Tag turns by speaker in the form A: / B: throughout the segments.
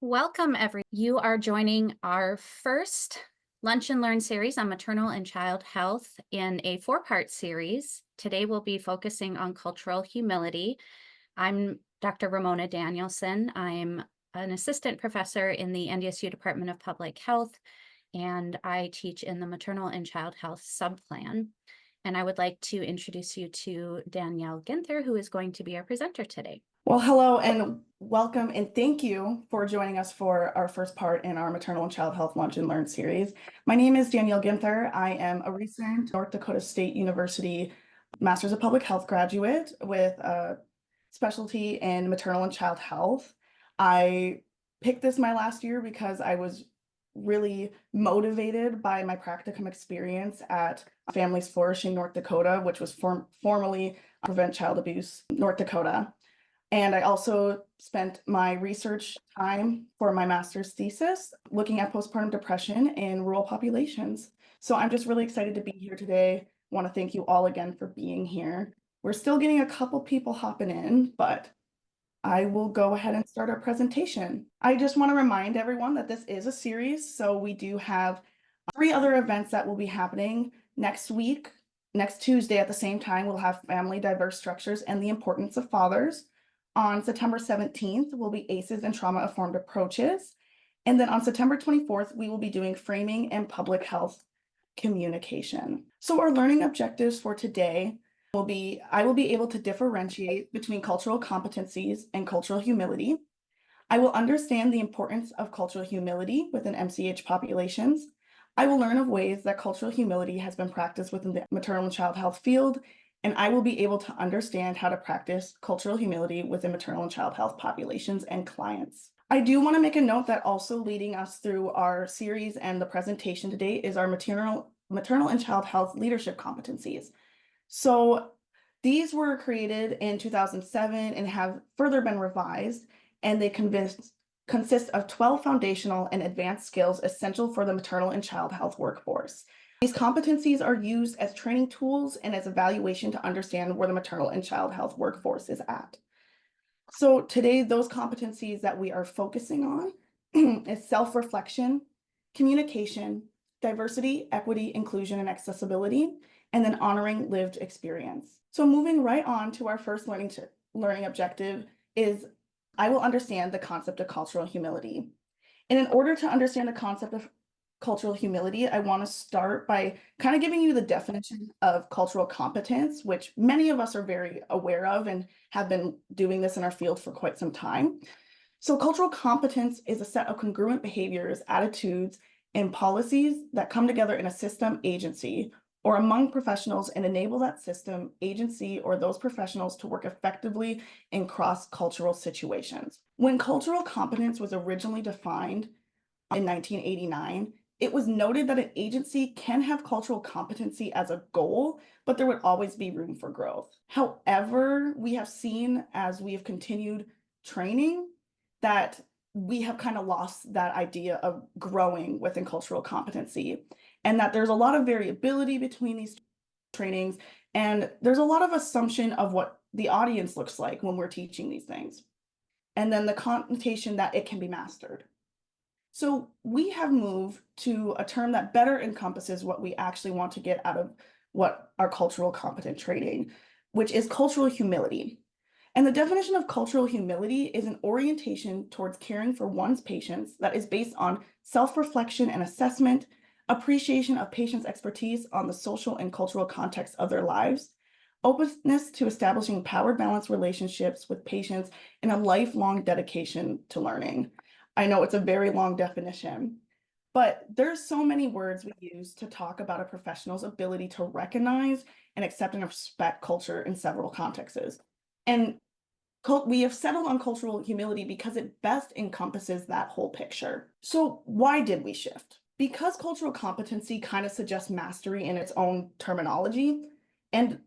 A: Welcome, You are joining our first Lunch and Learn series on maternal and child health in a four-part series. Today we'll be focusing on cultural humility. I'm Dr. Ramona Danielson. I'm an assistant professor in the NDSU Department of Public Health, and I teach in the maternal and child health subplan. And I would like to introduce you to Danielle Ginther, who is going to be our presenter today.
B: Well, hello and welcome, and thank you for joining us for our first part in our Maternal and Child Health Lunch and Learn series. My name is Danielle Ginther. I am a recent North Dakota State University Masters of Public Health graduate with a specialty in maternal and child health. I picked this my last year because I was really motivated by my practicum experience at Families Flourishing North Dakota, which was formerly Prevent Child Abuse North Dakota. And I also spent my research time for my master's thesis looking at postpartum depression in rural populations. So I'm just really excited to be here today. Want to thank you all again for being here. We're still getting a couple people hopping in, but I will go ahead and start our presentation. I just want to remind everyone that this is a series, so we do have 3 other events that will be happening next week. Next Tuesday at the same time, we'll have Family Diverse Structures and the Importance of Fathers. On September 17th will be ACEs and Trauma-Informed Approaches. And then on September 24th, we will be doing Framing and Public Health Communication. So our learning objectives for today will be, I will be able to differentiate between cultural competencies and cultural humility. I will understand the importance of cultural humility within MCH populations. I will learn of ways that cultural humility has been practiced within the maternal and child health field, and I will be able to understand how to practice cultural humility within maternal and child health populations and clients. I do want to make a note that also leading us through our series and the presentation today is our maternal and child health leadership competencies. So these were created in 2007 and have further been revised, and they consist of 12 foundational and advanced skills essential for the maternal and child health workforce. These competencies are used as training tools and as evaluation to understand where the maternal and child health workforce is at. So today, those competencies that we are focusing on is self-reflection, communication, diversity, equity, inclusion, and accessibility, and then honoring lived experience. So moving right on to our first learning objective is I will understand the concept of cultural humility. And in order to understand the concept of cultural humility, I want to start by kind of giving you the definition of cultural competence, which many of us are very aware of and have been doing this in our field for quite some time. So cultural competence is a set of congruent behaviors, attitudes, and policies that come together in a system agency or among professionals and enable that system, agency, or those professionals to work effectively in cross-cultural situations. When cultural competence was originally defined in 1989, it was noted that an agency can have cultural competency as a goal, but there would always be room for growth. However, we have seen as we have continued training that we have kind of lost that idea of growing within cultural competency, and that there's a lot of variability between these trainings, and there's a lot of assumption of what the audience looks like when we're teaching these things, and then the connotation that it can be mastered. So we have moved to a term that better encompasses what we actually want to get out of what our cultural competent training, which is cultural humility. And the definition of cultural humility is an orientation towards caring for one's patients that is based on self-reflection and assessment, appreciation of patients' expertise on the social and cultural context of their lives, openness to establishing power balance relationships with patients, and a lifelong dedication to learning. I know it's a very long definition, but there's so many words we use to talk about a professional's ability to recognize and accept and respect culture in several contexts. And we have settled on cultural humility because it best encompasses that whole picture. So why did we shift? Because cultural competency kind of suggests mastery in its own terminology and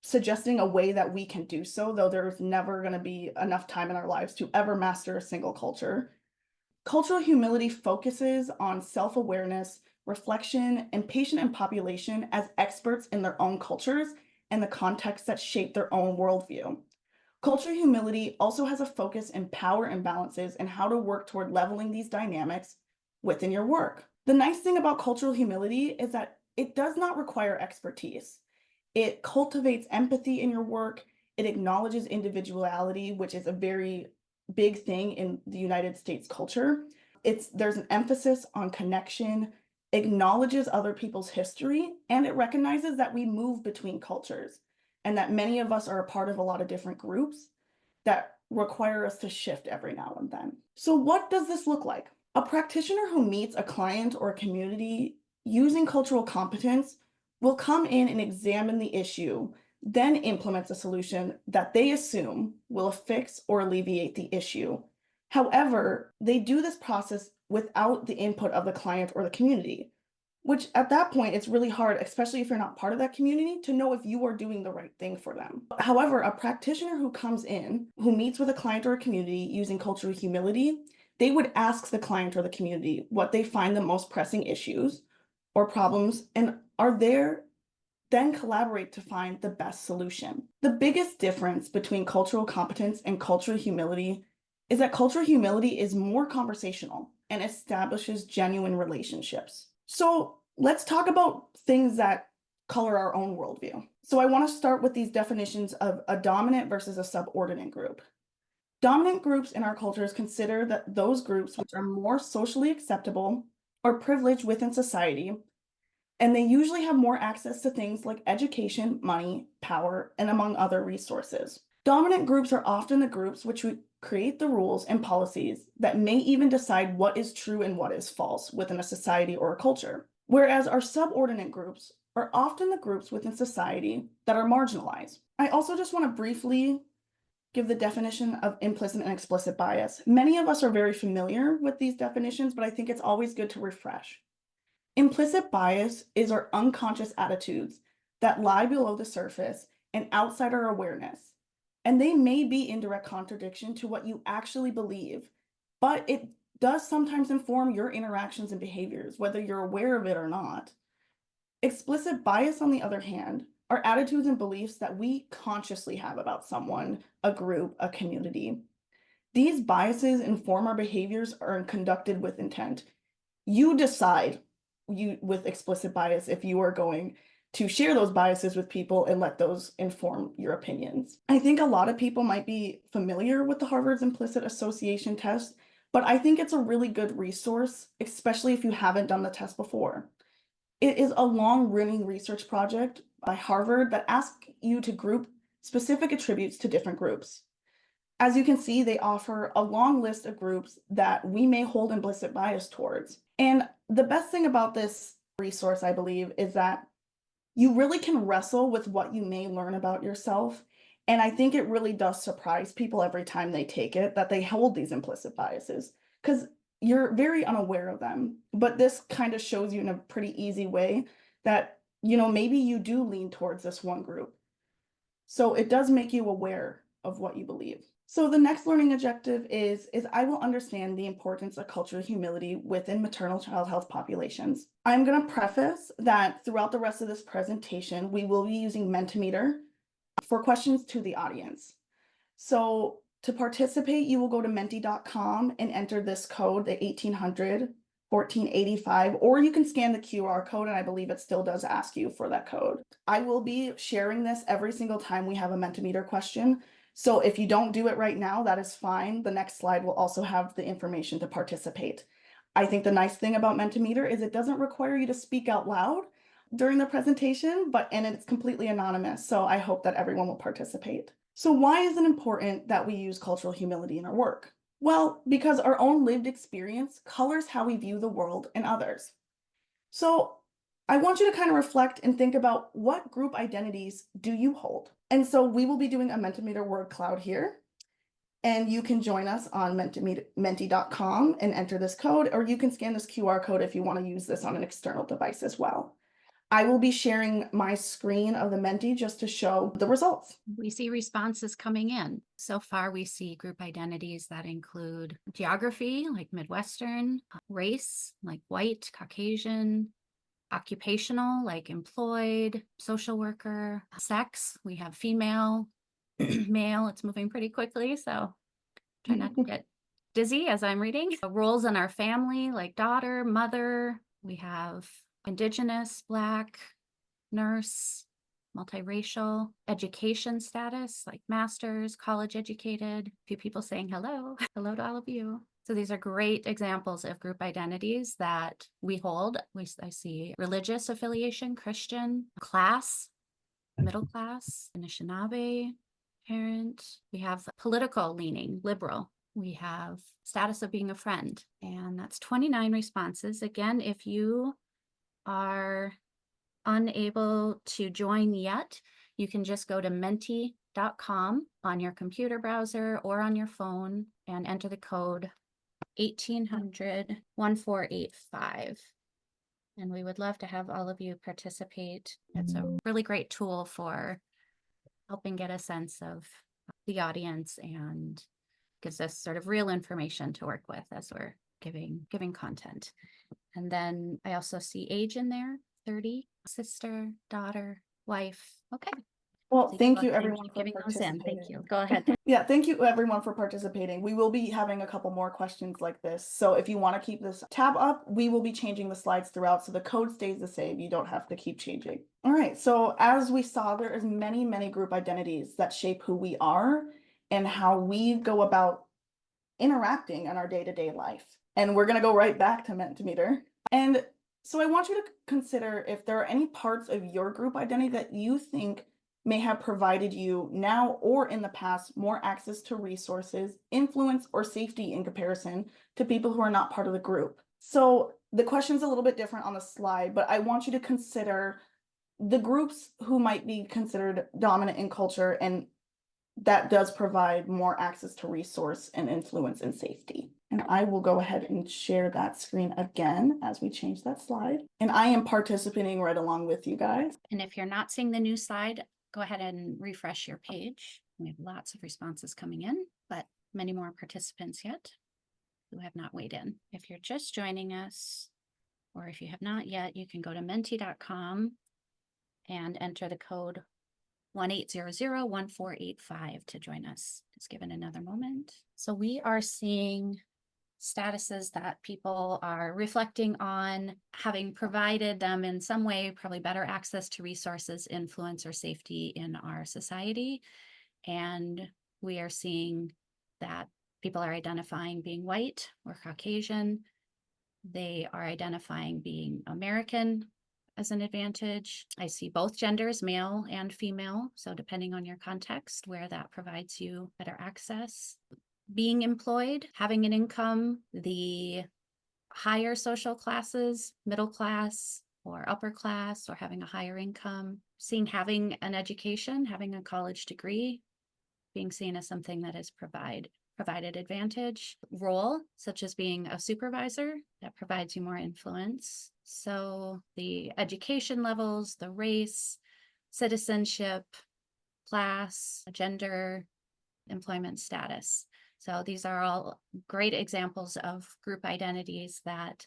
B: suggesting a way that we can do so, though there's never going to be enough time in our lives to ever master a single culture. Cultural humility focuses on self-awareness, reflection, and patient and population as experts in their own cultures and the contexts that shape their own worldview. Cultural humility also has a focus in power imbalances and how to work toward leveling these dynamics within your work. The nice thing about cultural humility is that it does not require expertise. It cultivates empathy in your work. It acknowledges individuality, which is a very big thing in the United States culture. There's an emphasis on connection, acknowledges other people's history, and it recognizes that we move between cultures and that many of us are a part of a lot of different groups that require us to shift every now and then. So what does this look like? A practitioner who meets a client or a community using cultural competence will come in and examine the issue, then implements a solution that they assume will fix or alleviate the issue. However, they do this process without the input of the client or the community, which at that point, it's really hard, especially if you're not part of that community, to know if you are doing the right thing for them. However, a practitioner who comes in, who meets with a client or a community using cultural humility, they would ask the client or the community what they find the most pressing issues or problems, and are there then collaborate to find the best solution. The biggest difference between cultural competence and cultural humility is that cultural humility is more conversational and establishes genuine relationships. So let's talk about things that color our own worldview. So I want to start with these definitions of a dominant versus a subordinate group. Dominant groups in our cultures consider that those groups which are more socially acceptable or privileged within society, and they usually have more access to things like education, money, power, and among other resources. Dominant groups are often the groups which create the rules and policies that may even decide what is true and what is false within a society or a culture. Whereas our subordinate groups are often the groups within society that are marginalized. I also just want to briefly give the definition of implicit and explicit bias. Many of us are very familiar with these definitions, but I think it's always good to refresh. Implicit bias is our unconscious attitudes that lie below the surface and outside our awareness. And they may be in direct contradiction to what you actually believe, but it does sometimes inform your interactions and behaviors, whether you're aware of it or not. Explicit bias, on the other hand, are attitudes and beliefs that we consciously have about someone, a group, a community. These biases inform our behaviors are conducted with intent. You decide with explicit bias if you are going to share those biases with people and let those inform your opinions. I think a lot of people might be familiar with the Harvard's implicit association test, but I think it's a really good resource, especially if you haven't done the test before. It is a long-running research project by Harvard that asks you to group specific attributes to different groups. As you can see, they offer a long list of groups that we may hold implicit bias towards. And the best thing about this resource, I believe, is that you really can wrestle with what you may learn about yourself. And I think it really does surprise people every time they take it that they hold these implicit biases, because you're very unaware of them. But this kind of shows you in a pretty easy way that, maybe you do lean towards this one group. So it does make you aware of what you believe. So the next learning objective is I will understand the importance of cultural humility within maternal child health populations. I'm going to preface that throughout the rest of this presentation, we will be using Mentimeter for questions to the audience. So to participate, you will go to menti.com and enter this code, the 1800 1485, or you can scan the QR code, and I believe it still does ask you for that code. I will be sharing this every single time we have a Mentimeter question. So if you don't do it right now, that is fine. The next slide will also have the information to participate. I think the nice thing about Mentimeter is it doesn't require you to speak out loud during the presentation, and it's completely anonymous. So I hope that everyone will participate. So why is it important that we use cultural humility in our work? Well, because our own lived experience colors how we view the world and others. So I want you to kind of reflect and think about what group identities do you hold? And so we will be doing a Mentimeter word cloud here. And you can join us on menti.com and enter this code, or you can scan this QR code if you want to use this on an external device as well. I will be sharing my screen of the Menti just to show the results.
A: We see responses coming in. So far, we see group identities that include geography, like Midwestern, race, like white, Caucasian, occupational, like employed, social worker, sex, we have female, male. It's moving pretty quickly, so try not to get dizzy as I'm reading. Roles in our family, like daughter, mother. We have Indigenous, Black, nurse, multiracial, education status, like master's, college educated, a few people saying hello. Hello to all of you. So these are great examples of group identities that we hold. I see religious affiliation, Christian, class, middle class, Anishinaabe, parent. We have political leaning, liberal. We have status of being a friend, and that's 29 responses. Again, if you are unable to join yet, you can just go to menti.com on your computer browser or on your phone and enter the code 1800-1485. And we would love to have all of you participate. It's a really great tool for helping get a sense of the audience and gives us sort of real information to work with as we're giving content. And then I also see age in there, 30, sister, daughter, wife. Okay.
B: Well,
A: So
B: thank
A: go
B: you
A: ahead and
B: everyone
A: keep
B: for
A: giving those in. Thank you.
B: participating.
A: Go ahead.
B: Yeah, thank you everyone for participating. We will be having a couple more questions like this. So if you want to keep this tab up, we will be changing the slides throughout so the code stays the same. You don't have to keep changing. All right, so as we saw, there is many group identities that shape who we are and how we go about interacting in our day-to-day life. And we're going to go right back to Mentimeter. And so I want you to consider if there are any parts of your group identity that you think may have provided you now or in the past more access to resources, influence, or safety in comparison to people who are not part of the group. So the question's a little bit different on the slide, but I want you to consider the groups who might be considered dominant in culture and that does provide more access to resource and influence and safety. And I will go ahead and share that screen again as we change that slide. And I am participating right along with you guys.
A: And if you're not seeing the new slide, go ahead and refresh your page. We have lots of responses coming in, but many more participants yet who have not weighed in. If you're just joining us, or if you have not yet, you can go to menti.com and enter the code 1800-1485 to join us. Just give it another moment. So we are seeing statuses that people are reflecting on having provided them in some way, probably better access to resources, influence, or safety in our society. And we are seeing that people are identifying being white or Caucasian. They are identifying being American as an advantage. I see both genders, male and female. So depending on your context, where that provides you better access. Being employed, having an income, the higher social classes, middle class or upper class, or having a higher income, having an education, having a college degree, being seen as something that is provided advantage. Role, such as being a supervisor, that provides you more influence. So the education levels, the race, citizenship, class, gender, employment status. So these are all great examples of group identities that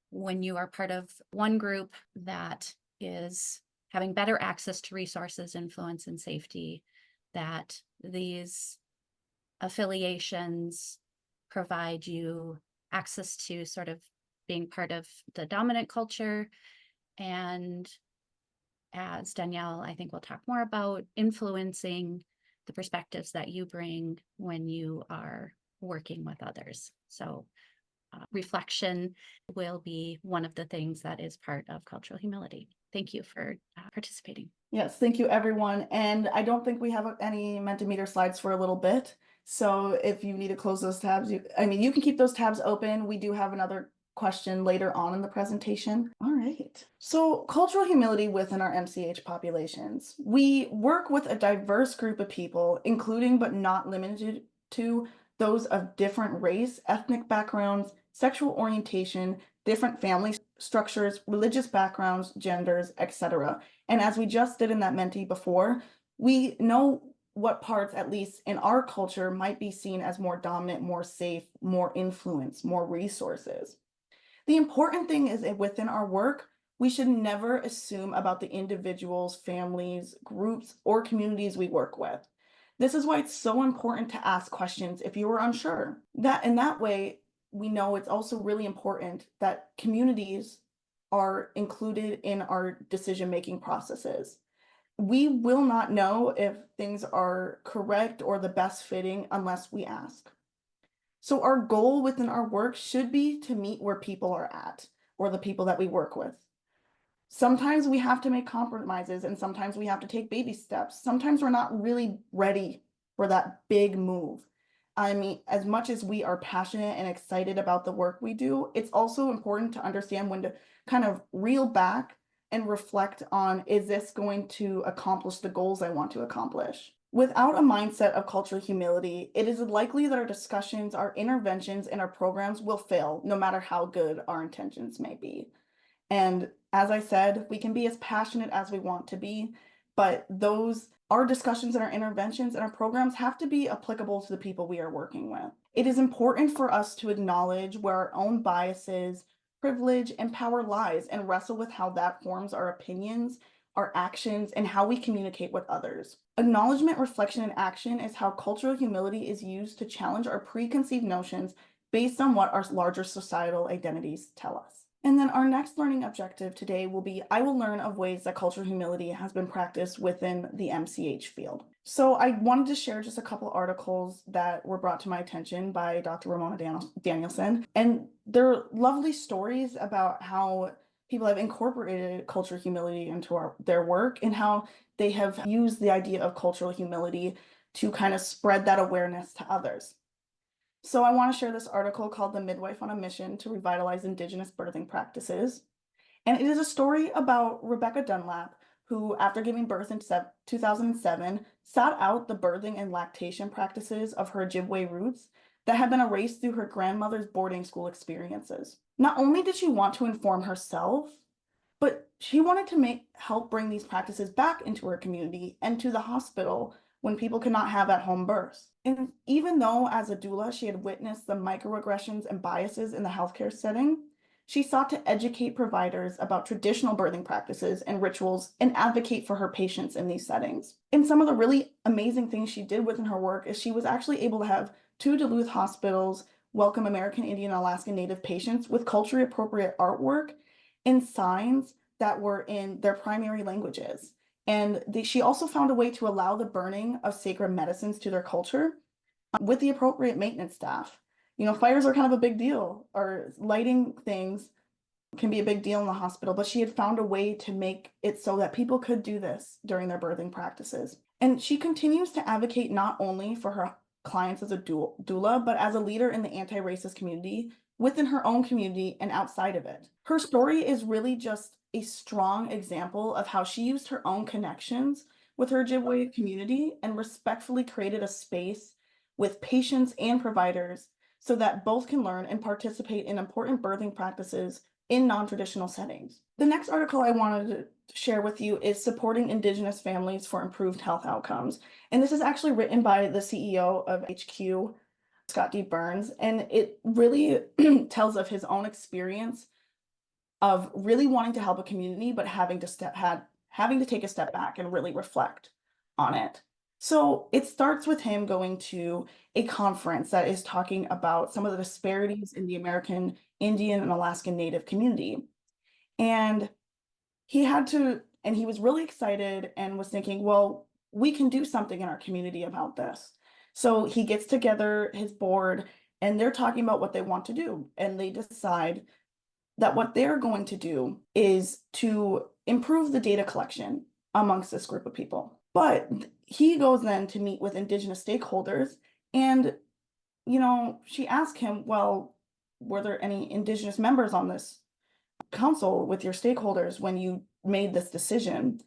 A: when you are part of one group that is having better access to resources, influence, and safety, that these affiliations provide you access to sort of being part of the dominant culture. And as Danielle, I think we'll talk more about, influencing the perspectives that you bring when you are working with others. So reflection will be one of the things that is part of cultural humility. Thank you for participating.
B: Yes, thank you everyone. And I don't think we have any Mentimeter slides for a little bit. So if you need to close those tabs, you can keep those tabs open. We do have another question later on in the presentation. All right. So cultural humility within our MCH populations. We work with a diverse group of people, including but not limited to those of different race, ethnic backgrounds, sexual orientation, different family structures, religious backgrounds, genders, etc. And as we just did in that Menti before, we know what parts, at least in our culture, might be seen as more dominant, more safe, more influence, more resources. The important thing is that within our work, we should never assume about the individuals, families, groups, or communities we work with. This is why it's so important to ask questions if you are unsure. That way, we know it's also really important that communities are included in our decision-making processes. We will not know if things are correct or the best fitting unless we ask. So our goal within our work should be to meet where people are at, or the people that we work with. Sometimes we have to make compromises and sometimes we have to take baby steps. Sometimes we're not really ready for that big move. I mean, as much as we are passionate and excited about the work we do, it's also important to understand when to kind of reel back and reflect on, is this going to accomplish the goals I want to accomplish? Without a mindset of cultural humility, it is likely that our discussions, our interventions, and our programs will fail, no matter how good our intentions may be. And as I said, we can be as passionate as we want to be, but our discussions and our interventions and our programs have to be applicable to the people we are working with. It is important for us to acknowledge where our own biases, privilege, and power lies and wrestle with how that forms our opinions, our actions, and how we communicate with others. Acknowledgement, reflection, and action is how cultural humility is used to challenge our preconceived notions based on what our larger societal identities tell us. And then our next learning objective today will be, I will learn of ways that cultural humility has been practiced within the MCH field. So I wanted to share just a couple articles that were brought to my attention by Dr. Ramona Danielson, and they're lovely stories about how people have incorporated cultural humility into their work and how they have used the idea of cultural humility to kind of spread that awareness to others. So I want to share this article called "The Midwife on a Mission to Revitalize Indigenous Birthing Practices." And it is a story about Rebecca Dunlap, who, after giving birth in 2007, sought out the birthing and lactation practices of her Ojibwe roots that had been erased through her grandmother's boarding school experiences. Not only did she want to inform herself, but she wanted to help bring these practices back into her community and to the hospital when people could not have at-home births. And even though as a doula, she had witnessed the microaggressions and biases in the healthcare setting, she sought to educate providers about traditional birthing practices and rituals and advocate for her patients in these settings. And some of the really amazing things she did within her work is she was actually able to have 2 Duluth hospitals welcome American Indian and Alaskan Native patients with culturally appropriate artwork and signs that were in their primary languages. And she also found a way to allow the burning of sacred medicines to their culture with the appropriate maintenance staff. You know, fires are kind of a big deal, or lighting things can be a big deal in the hospital, but she had found a way to make it so that people could do this during their birthing practices. And she continues to advocate not only for her clients as a doula, but as a leader in the anti-racist community within her own community and outside of it. Her story is really just a strong example of how she used her own connections with her Ojibwe community and respectfully created a space with patients and providers so that both can learn and participate in important birthing practices in non-traditional settings. The next article I wanted to share with you is Supporting Indigenous Families for Improved Health Outcomes. And this is actually written by the CEO of HQ, Scott D. Burns, and it really tells of his own experience of really wanting to help a community, but having to take a step back and really reflect on it. So it starts with him going to a conference that is talking about some of the disparities in the American Indian and Alaskan Native community. And he was really excited and was thinking, well, we can do something in our community about this. So he gets together his board and they're talking about what they want to do. And they decide that what they're going to do is to improve the data collection amongst this group of people. But he goes then to meet with Indigenous stakeholders and, she asked him, well, were there any Indigenous members on this council with your stakeholders when you made this decision?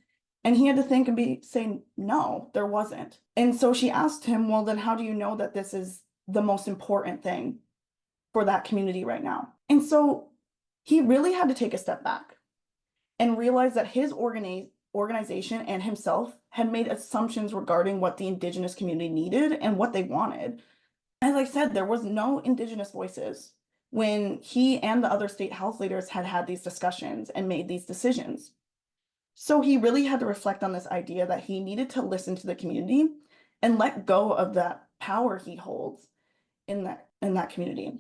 B: And he had to think and say, no, there wasn't. And so she asked him, well, then how do you know that this is the most important thing for that community right now? And so he really had to take a step back and realize that his organization and himself had made assumptions regarding what the Indigenous community needed and what they wanted. As I said, there was no Indigenous voices when he and the other state health leaders had these discussions and made these decisions. So he really had to reflect on this idea that he needed to listen to the community and let go of that power he holds in that community.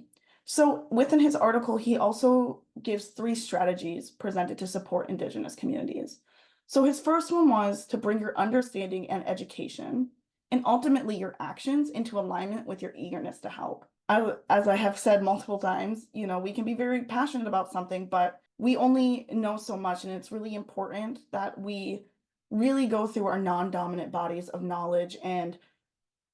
B: So within his article, he also gives 3 strategies presented to support Indigenous communities. So his first one was to bring your understanding and education and ultimately your actions into alignment with your eagerness to help. As I have said multiple times, we can be very passionate about something, but we only know so much, and it's really important that we really go through our non-dominant bodies of knowledge and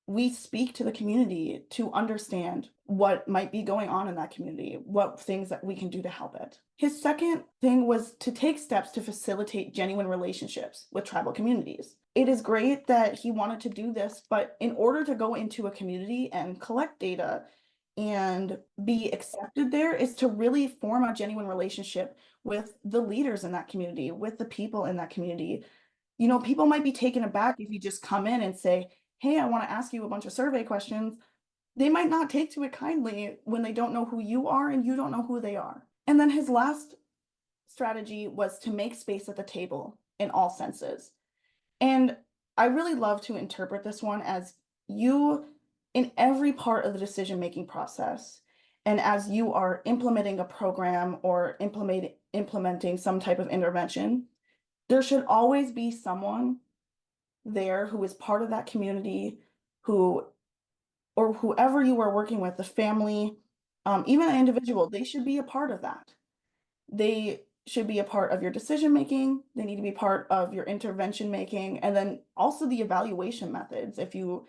B: we speak to the community to understand what might be going on in that community, what things that we can do to help it. His second thing was to take steps to facilitate genuine relationships with tribal communities. It is great that he wanted to do this, but in order to go into a community and collect data and be accepted there is to really form a genuine relationship with the leaders in that community, with the people in that community. People might be taken aback if you just come in and say, hey, I want to ask you a bunch of survey questions. They might not take to it kindly when they don't know who you are and you don't know who they are. And then his last strategy was to make space at the table in all senses. And I really love to interpret this one as you in every part of the decision-making process. And as you are implementing a program or implementing some type of intervention, there should always be someone there who is part of that community, or whoever you are working with, the family, even an individual, they should be a part of that. They should be a part of your decision making. They need to be part of your intervention making, and then also the evaluation methods, if you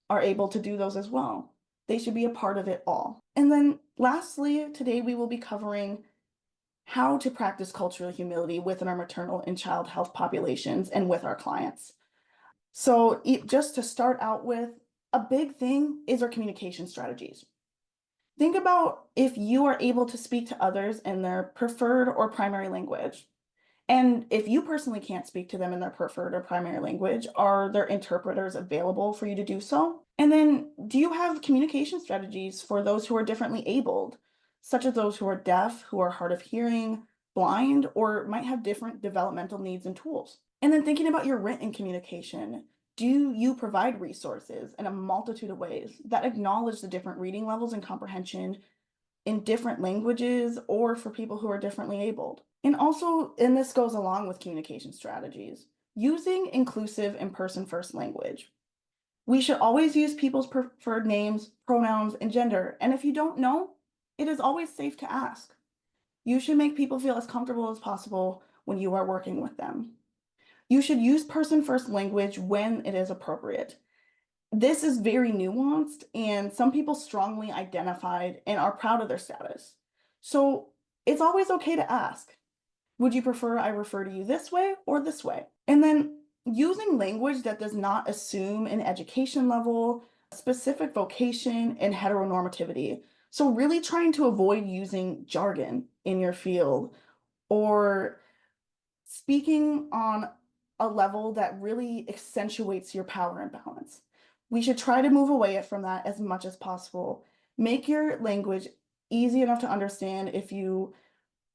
B: are able to do those as well. They should be a part of it all. And then lastly, today we will be covering how to practice cultural humility within our maternal and child health populations and with our clients. So just to start out with, a big thing is our communication strategies. Think about if you are able to speak to others in their preferred or primary language. And if you personally can't speak to them in their preferred or primary language, are there interpreters available for you to do so? And then do you have communication strategies for those who are differently abled, such as those who are deaf, who are hard of hearing, blind, or might have different developmental needs and tools? And then thinking about your written communication, do you provide resources in a multitude of ways that acknowledge the different reading levels and comprehension in different languages or for people who are differently abled? And also, and this goes along with communication strategies, using inclusive and person-first language. We should always use people's preferred names, pronouns, and gender. And if you don't know, it is always safe to ask. You should make people feel as comfortable as possible when you are working with them. You should use person-first language when it is appropriate. This is very nuanced, and some people strongly identified and are proud of their status. So it's always okay to ask, would you prefer I refer to you this way or this way? And then using language that does not assume an education level, specific vocation, and heteronormativity. So really trying to avoid using jargon in your field or speaking on a level that really accentuates your power imbalance. We should try to move away from that as much as possible. Make your language easy enough to understand if you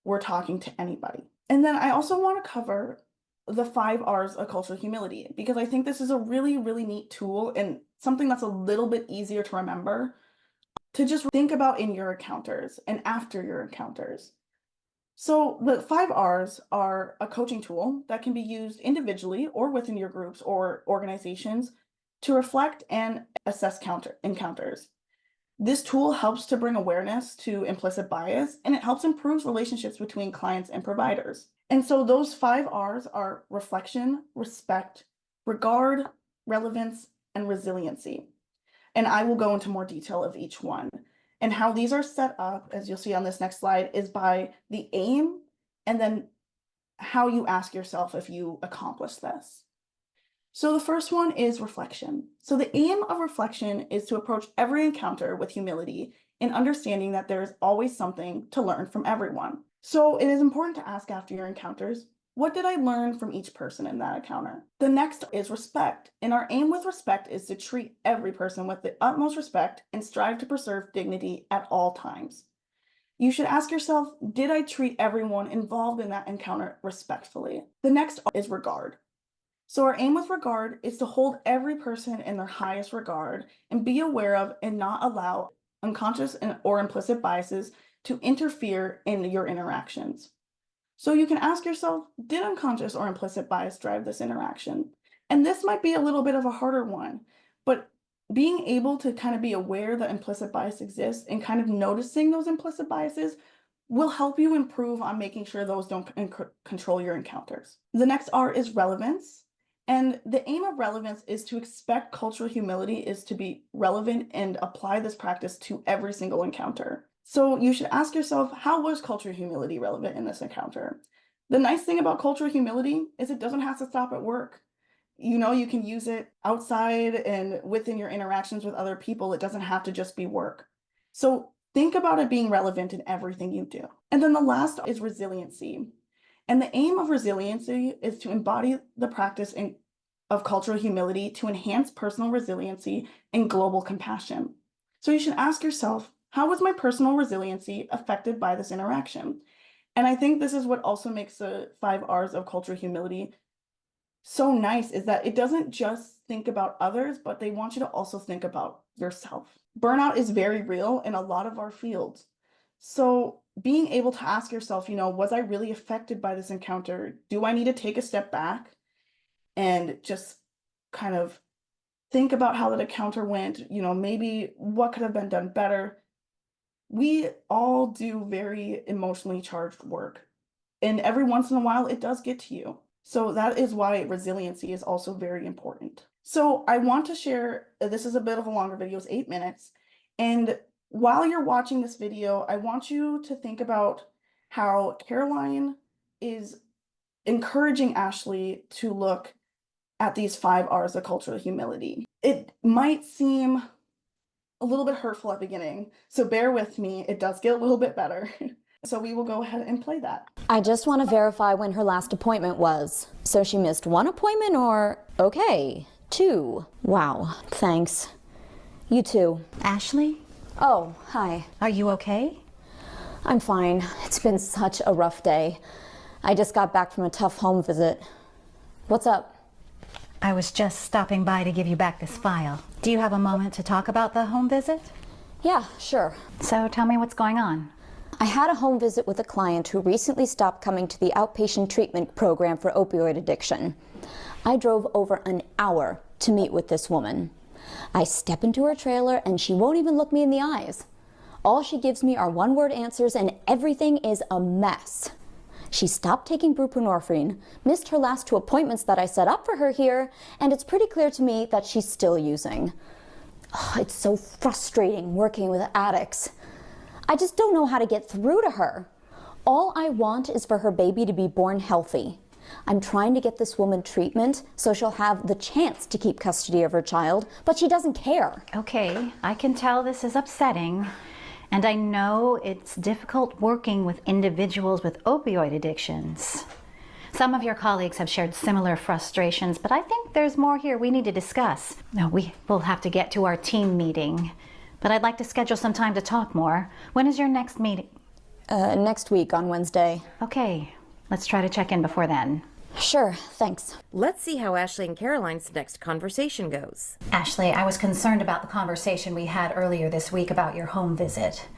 B: were talking to anybody. And then I also want to cover the 5 R's of cultural humility, because I think this is a really, really neat tool and something that's a little bit easier to remember to just think about in your encounters and after your encounters. So the 5 R's are a coaching tool that can be used individually or within your groups or organizations to reflect and assess encounters. This tool helps to bring awareness to implicit bias, and it helps improve relationships between clients and providers. And so those 5 R's are reflection, respect, regard, relevance, and resiliency. And I will go into more detail of each one. And how these are set up, as you'll see on this next slide, is by the aim and then how you ask yourself if you accomplish this. So the first one is reflection. So the aim of reflection is to approach every encounter with humility and understanding that there is always something to learn from everyone. So it is important to ask after your encounters, what did I learn from each person in that encounter? The next is respect. And our aim with respect is to treat every person with the utmost respect and strive to preserve dignity at all times. You should ask yourself, did I treat everyone involved in that encounter respectfully? The next is regard. So our aim with regard is to hold every person in their highest regard and be aware of and not allow unconscious or implicit biases to interfere in your interactions. So you can ask yourself, did unconscious or implicit bias drive this interaction? And this might be a little bit of a harder one, but being able to kind of be aware that implicit bias exists and kind of noticing those implicit biases will help you improve on making sure those don't control your encounters. The next R is relevance. And the aim of relevance is to expect cultural humility is to be relevant and apply this practice to every single encounter. So you should ask yourself, how was cultural humility relevant in this encounter? The nice thing about cultural humility is it doesn't have to stop at work. You can use it outside and within your interactions with other people. It doesn't have to just be work. So think about it being relevant in everything you do. And then the last is resiliency. And the aim of resiliency is to embody the practice of cultural humility to enhance personal resiliency and global compassion. So you should ask yourself, how was my personal resiliency affected by this interaction? And I think this is what also makes the 5 R's of cultural humility so nice, is that it doesn't just think about others, but they want you to also think about yourself. Burnout is very real in a lot of our fields. So being able to ask yourself, was I really affected by this encounter? Do I need to take a step back and just kind of think about how that encounter went? Maybe what could have been done better? We all do very emotionally charged work, and every once in a while it does get to you. So that is why resiliency is also very important. So I want to share, this is a bit of a longer video, it's 8 minutes. And while you're watching this video, I want you to think about how Caroline is encouraging Ashley to look at these 5 R's of cultural humility. It might seem a little bit hurtful at the beginning, so bear with me, it does get a little bit better. So we will go ahead and play that.
C: I just want to verify when her last appointment was. So she missed 1 appointment or, okay, 2. Wow, thanks. You too.
D: Ashley,
C: Oh, hi.
D: are you okay?
C: I'm fine. It's been such a rough day. I just got back from a tough home visit. What's up?
D: I was just stopping by to give you back this file. Do you have a moment to talk about the home visit?
C: Yeah, sure.
D: So tell me what's going on.
C: I had a home visit with a client who recently stopped coming to the outpatient treatment program for opioid addiction. I drove over an hour to meet with this woman. I step into her trailer and she won't even look me in the eyes. All she gives me are one-word answers and everything is a mess. She stopped taking buprenorphine, missed her last 2 appointments that I set up for her here, and it's pretty clear to me that she's still using. Oh, it's so frustrating working with addicts. I just don't know how to get through to her. All I want is for her baby to be born healthy. I'm trying to get this woman treatment so she'll have the chance to keep custody of her child, but she doesn't care.
D: Okay, I can tell this is upsetting, and I know it's difficult working with individuals with opioid addictions. Some of your colleagues have shared similar frustrations, but I think there's more here we need to discuss. No, we will have to get to our team meeting, but I'd like to schedule some time to talk more. When is your next meeting?
C: Next week on Wednesday.
D: Okay, let's try to check in before then.
C: Sure, thanks.
E: Let's see how Ashley and Caroline's next conversation goes.
D: Ashley, I was concerned about the conversation we had earlier this week about your home visit.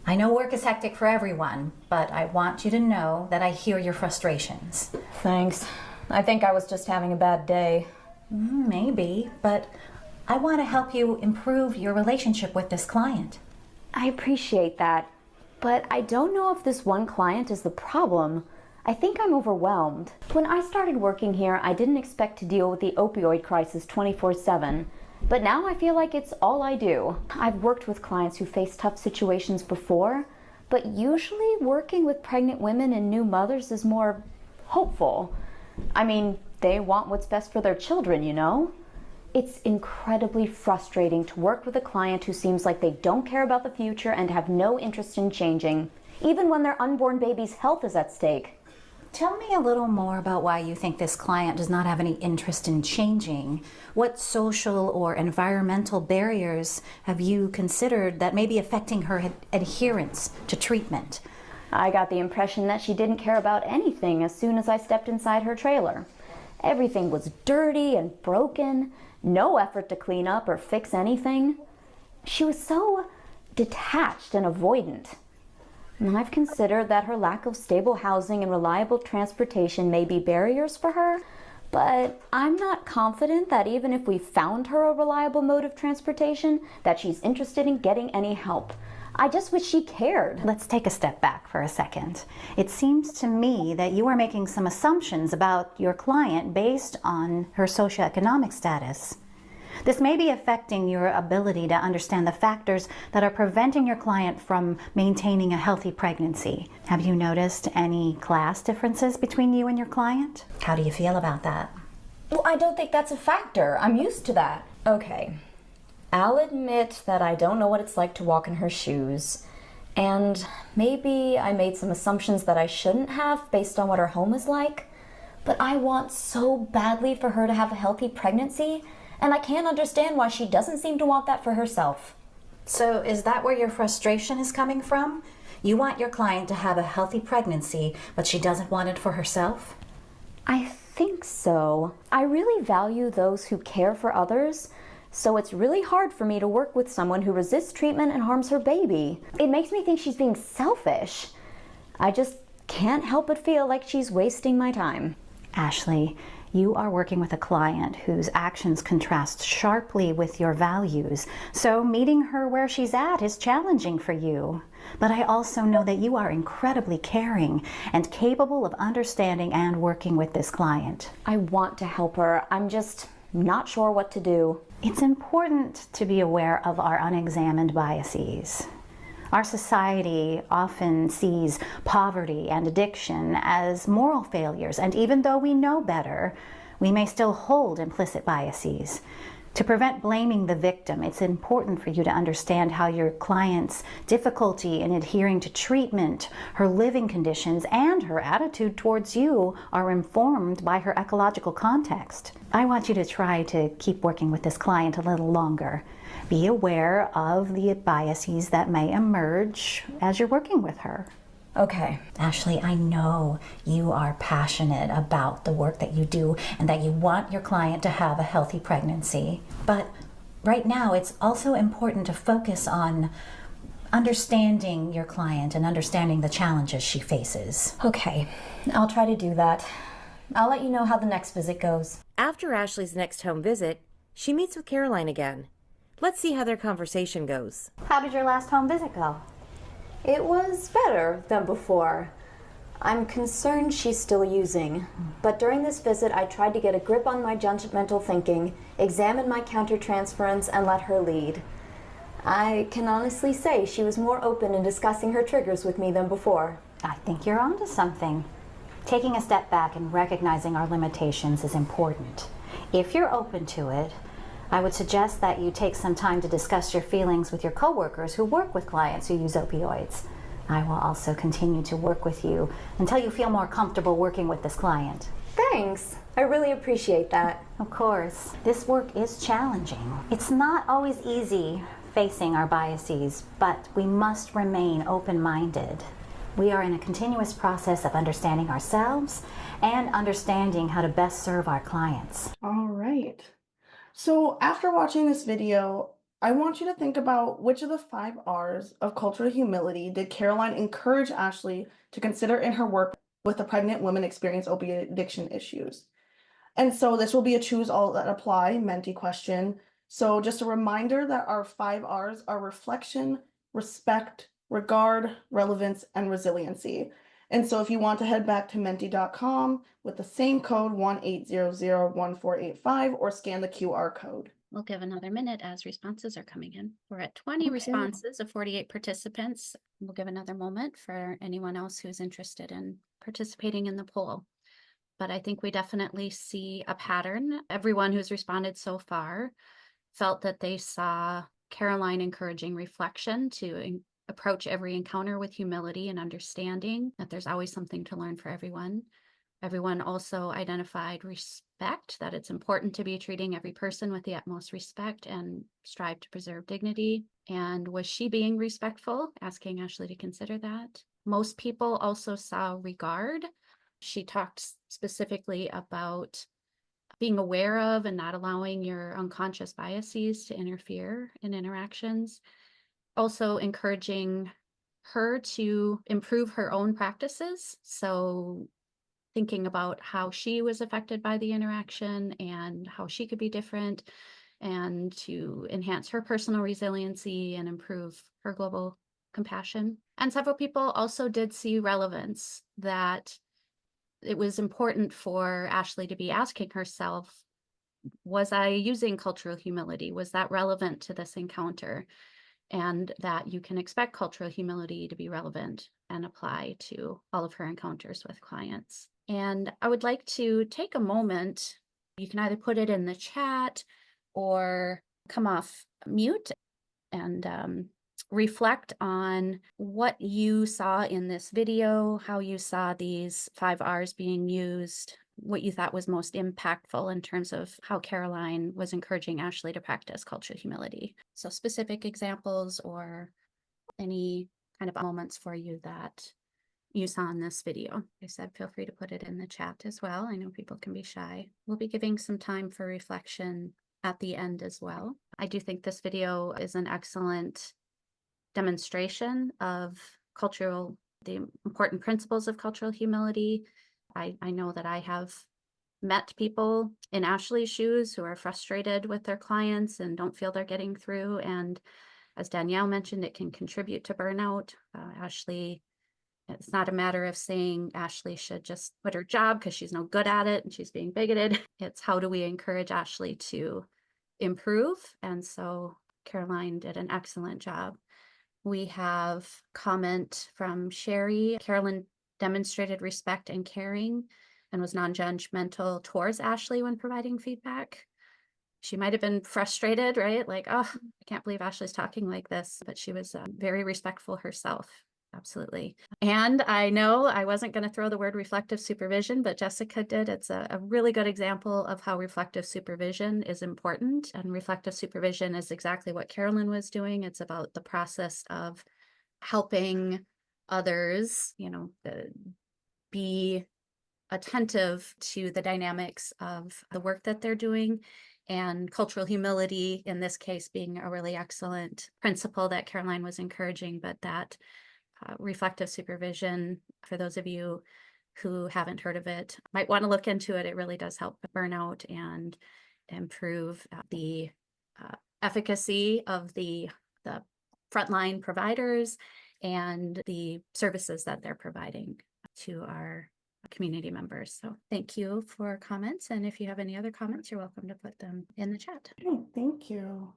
D: I know work is hectic for everyone, but I want you to know that I hear your frustrations.
C: Thanks. I think I was just having a bad day.
D: Maybe, but I want to help you improve your relationship with this client.
C: I appreciate that, but I don't know if this one client is the problem. I think I'm overwhelmed. When I started working here, I didn't expect to deal with the opioid crisis 24/7, but now I feel like it's all I do. I've worked with clients who face tough situations before, but usually working with pregnant women and new mothers is more hopeful. I mean, they want what's best for their children, you know? It's incredibly frustrating to work with a client who seems like they don't care about the future and have no interest in changing, even when their unborn baby's health is at stake.
D: Tell me a little more about why you think this client does not have any interest in changing. What social or environmental barriers have you considered that may be affecting her adherence to treatment?
C: I got the impression that she didn't care about anything as soon as I stepped inside her trailer. Everything was dirty and broken, no effort to clean up or fix anything. She was so detached and avoidant. And I've considered that her lack of stable housing and reliable transportation may be barriers for her, but I'm not confident that even if we found her a reliable mode of transportation, that she's interested in getting any help. I just wish she cared.
D: Let's take a step back for a second. It seems to me that you are making some assumptions about your client based on her socioeconomic status. This may be affecting your ability to understand the factors that are preventing your client from maintaining a healthy pregnancy. Have you noticed any class differences between you and your client? How do you feel about that?
C: Well, I don't think that's a factor. I'm used to that. Okay, I'll admit that I don't know what it's like to walk in her shoes. And maybe I made some assumptions that I shouldn't have based on what her home is like. But I want so badly for her to have a healthy pregnancy, and I can't understand why she doesn't seem to want that for herself.
D: So is that where your frustration is coming from? You want your client to have a healthy pregnancy, but she doesn't want it for herself?
C: I think so. I really value those who care for others, so it's really hard for me to work with someone who resists treatment and harms her baby. It makes me think she's being selfish. I just can't help but feel like she's wasting my time.
D: Ashley, you are working with a client whose actions contrast sharply with your values, so meeting her where she's at is challenging for you. But I also know that you are incredibly caring and capable of understanding and working with this client.
C: I want to help her. I'm just not sure what to do.
D: It's important to be aware of our unexamined biases. Our society often sees poverty and addiction as moral failures, and even though we know better, we may still hold implicit biases. To prevent blaming the victim, it's important for you to understand how your client's difficulty in adhering to treatment, her living conditions, and her attitude towards you are informed by her ecological context. I want you to try to keep working with this client a little longer. Be aware of the biases that may emerge as you're working with her.
C: Okay.
D: Ashley, I know you are passionate about the work that you do and that you want your client to have a healthy pregnancy. But right now, it's also important to focus on understanding your client and understanding the challenges she faces.
C: Okay, I'll try to do that. I'll let you know how the next visit goes.
E: After Ashley's next home visit, she meets with Caroline again. Let's see how their conversation goes.
D: How did your last home visit go?
C: It was better than before. I'm concerned she's still using, but during this visit I tried to get a grip on my judgmental thinking, examine my countertransference, and let her lead. I can honestly say she was more open in discussing her triggers with me than before.
D: I think you're onto something. Taking a step back and recognizing our limitations is important. If you're open to it, I would suggest that you take some time to discuss your feelings with your coworkers who work with clients who use opioids. I will also continue to work with you until you feel more comfortable working with this client.
C: Thanks. I really appreciate that.
D: Of course, this work is challenging. It's not always easy facing our biases, but we must remain open-minded. We are in a continuous process of understanding ourselves and understanding how to best serve our clients.
B: All right. So after watching this video, I want you to think about which of the 5 R's of cultural humility did Caroline encourage Ashley to consider in her work with the pregnant women experiencing opiate addiction issues. And so this will be a choose all that apply Menti question. So just a reminder that our 5 R's are reflection, respect, regard, relevance, and resiliency. And so if you want to head back to menti.com with the same code 1-800-1485 or scan the QR code.
A: We'll give another minute as responses are coming in. We're at 20
B: Okay.
A: responses of 48 participants. We'll give another moment for anyone else who's interested in participating in the poll. But I think we definitely see a pattern. Everyone who's responded so far felt that they saw Caroline encouraging reflection to approach every encounter with humility and understanding that there's always something to learn for everyone. Everyone also identified respect, that it's important to be treating every person with the utmost respect and strive to preserve dignity. And was she being respectful? Asking Ashley to consider that. Most people also saw regard. She talked specifically about being aware of and not allowing your unconscious biases to interfere in interactions. Also encouraging her to improve her own practices. So thinking about how she was affected by the interaction and how she could be different, and to enhance her personal resiliency and improve her global compassion. And several people also did see relevance, that it was important for Ashley to be asking herself, was I using cultural humility? Was that relevant to this encounter? And that you can expect cultural humility to be relevant and apply to all of her encounters with clients. And I would like to take a moment. You can either put it in the chat or come off mute and reflect on what you saw in this video, how you saw these 5 R's being used, what you thought was most impactful in terms of how Caroline was encouraging Ashley to practice cultural humility. So specific examples or any kind of moments for you that you saw in this video. Like I said, feel free to put it in the chat as well. I know people can be shy. We'll be giving some time for reflection at the end as well. I do think this video is an excellent demonstration of the important principles of cultural humility. I know that I have met people in Ashley's shoes who are frustrated with their clients and don't feel they're getting through. And as Danielle mentioned, it can contribute to burnout. It's not a matter of saying Ashley should just quit her job because she's no good at it and she's being bigoted. It's how do we encourage Ashley to improve? And so Caroline did an excellent job. We have comment from Sherry. Carolyn demonstrated respect and caring and was non-judgmental towards Ashley when providing feedback. She might have been frustrated, right? Like, oh, I can't believe Ashley's talking like this, but she was very respectful herself. Absolutely. And I know I wasn't going to throw the word reflective supervision, but Jessica did. It's a really good example of how reflective supervision is important. And reflective supervision is exactly what Carolyn was doing. It's about the process of helping others, be attentive to the dynamics of the work that they're doing, and cultural humility, in this case, being a really excellent principle that Caroline was encouraging, but that reflective supervision, for those of you who haven't heard of it, might want to look into it. It really does help burnout and improve the efficacy of the frontline providers and the services that they're providing to our community members. So thank you for comments. And if you have any other comments, you're welcome to put them in the chat.
B: Thank you.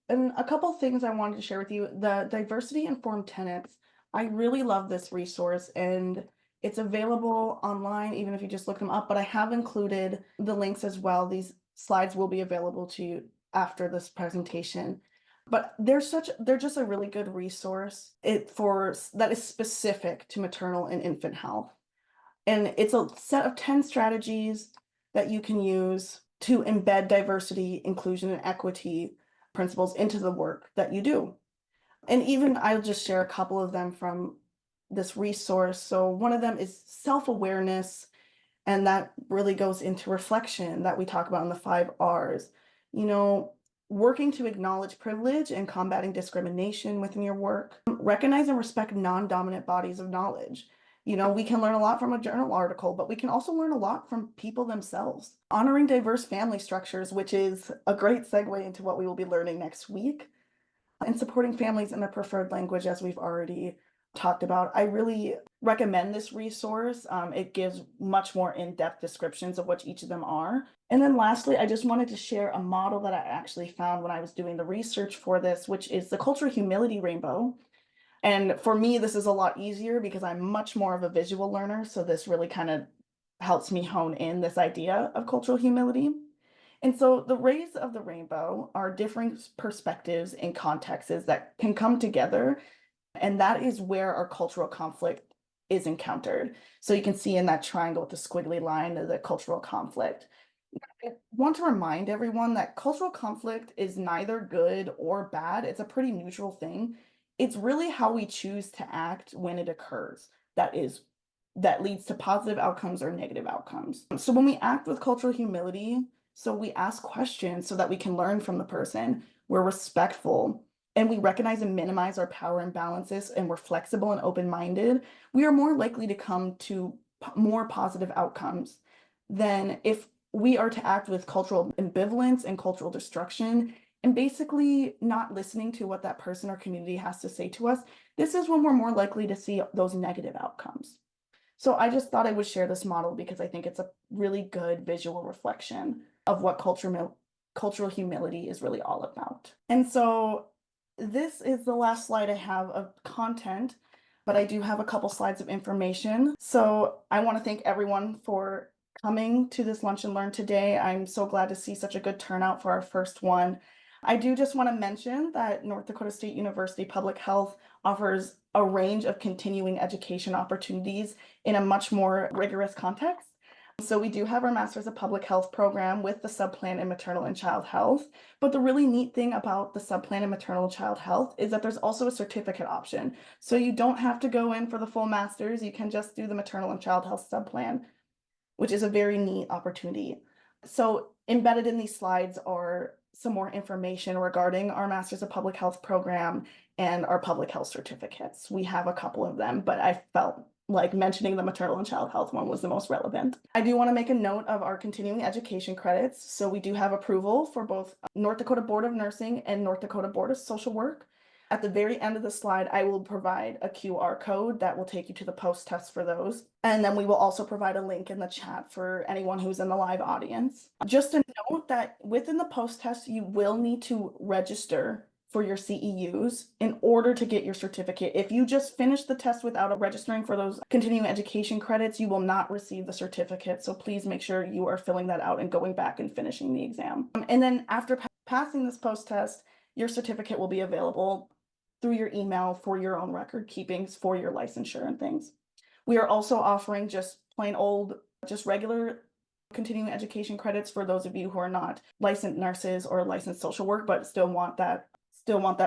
B: And a couple things I wanted to share with you. The diversity informed tenets. I really love this resource, and it's available online, even if you just look them up, but I have included the links as well. These slides will be available to you after this presentation. But they're just a really good resource that is specific to maternal and infant health. And it's a set of 10 strategies that you can use to embed diversity, inclusion, and equity principles into the work that you do. And even I'll just share a couple of them from this resource. So one of them is self-awareness, and that really goes into reflection that we talk about in the 5 R's. Working to acknowledge privilege and combating discrimination within your work. Recognize and respect non-dominant bodies of knowledge. We can learn a lot from a journal article, but we can also learn a lot from people themselves. Honoring diverse family structures, which is a great segue into what we will be learning next week. And supporting families in their preferred language, as we've already talked about. I really recommend this resource. It gives much more in-depth descriptions of what each of them are. And then lastly, I just wanted to share a model that I actually found when I was doing the research for this, which is the cultural humility rainbow. And for me, this is a lot easier because I'm much more of a visual learner. So this really kind of helps me hone in this idea of cultural humility. And so the rays of the rainbow are different perspectives and contexts that can come together. And that is where our cultural conflict is encountered. So you can see in that triangle with the squiggly line the cultural conflict. I want to remind everyone that cultural conflict is neither good or bad. It's a pretty neutral thing. It's really how we choose to act when it occurs that is that leads to positive outcomes or negative outcomes. So when we act with cultural humility, so we ask questions so that we can learn from the person, we're respectful, and we recognize and minimize our power imbalances, and we're flexible and open-minded, we are more likely to come to more positive outcomes than if we are to act with cultural ambivalence and cultural destruction and basically not listening to what that person or community has to say to us. This is when we're more likely to see those negative outcomes. So I just thought I would share this model because I think it's a really good visual reflection of what cultural humility is really all about. And so this is the last slide I have of content, but I do have a couple slides of information. So I want to thank everyone for coming to this Lunch and Learn today. I'm so glad to see such a good turnout for our first one. I do just want to mention that North Dakota State University Public Health offers a range of continuing education opportunities in a much more rigorous context. So we do have our Masters of Public Health program with the subplan in maternal and child health. But the really neat thing about the subplan in maternal and child health is that there's also a certificate option. So you don't have to go in for the full master's. You can just do the maternal and child health subplan, which is a very neat opportunity. So embedded in these slides are some more information regarding our Masters of Public Health program and our public health certificates. We have a couple of them, but I felt like mentioning the maternal and child health one was the most relevant. I do want to make a note of our continuing education credits. So we do have approval for both North Dakota Board of Nursing and North Dakota Board of Social Work. At the very end of the slide, I will provide a QR code that will take you to the post-test for those. And then we will also provide a link in the chat for anyone who's in the live audience. Just a note that within the post-test, you will need to register for your CEUs in order to get your certificate. If you just finish the test without registering for those continuing education credits, you will not receive the certificate. So please make sure you are filling that out and going back and finishing the exam. And then after passing this post-test, your certificate will be available through your email for your own record keepings for your licensure and things. We are also offering just plain old, just regular continuing education credits for those of you who are not licensed nurses or licensed social work, but still want that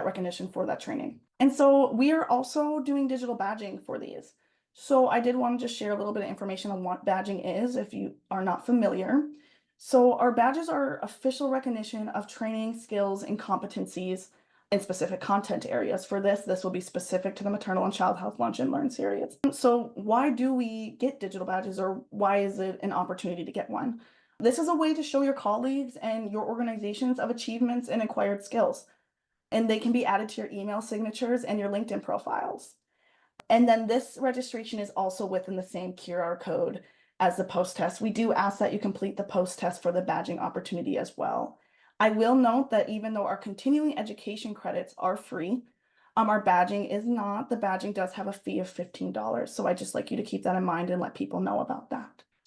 B: recognition for that training. And so we are also doing digital badging for these. So I did want to just share a little bit of information on what badging is if you are not familiar. So our badges are official recognition of training, skills, and competencies in specific content areas. For this will be specific to the Maternal and Child Health Lunch and Learn series. So why do we get digital badges, or why is it an opportunity to get one? This is a way to show your colleagues and your organizations of achievements and acquired skills. And they can be added to your email signatures and your LinkedIn profiles. And then this registration is also within the same QR code as the post-test. We do ask that you complete the post-test for the badging opportunity as well. I will note that even though our continuing education credits are free, our badging is not. The badging does have a fee of $15. So I just like you to keep that in mind and let people know about that.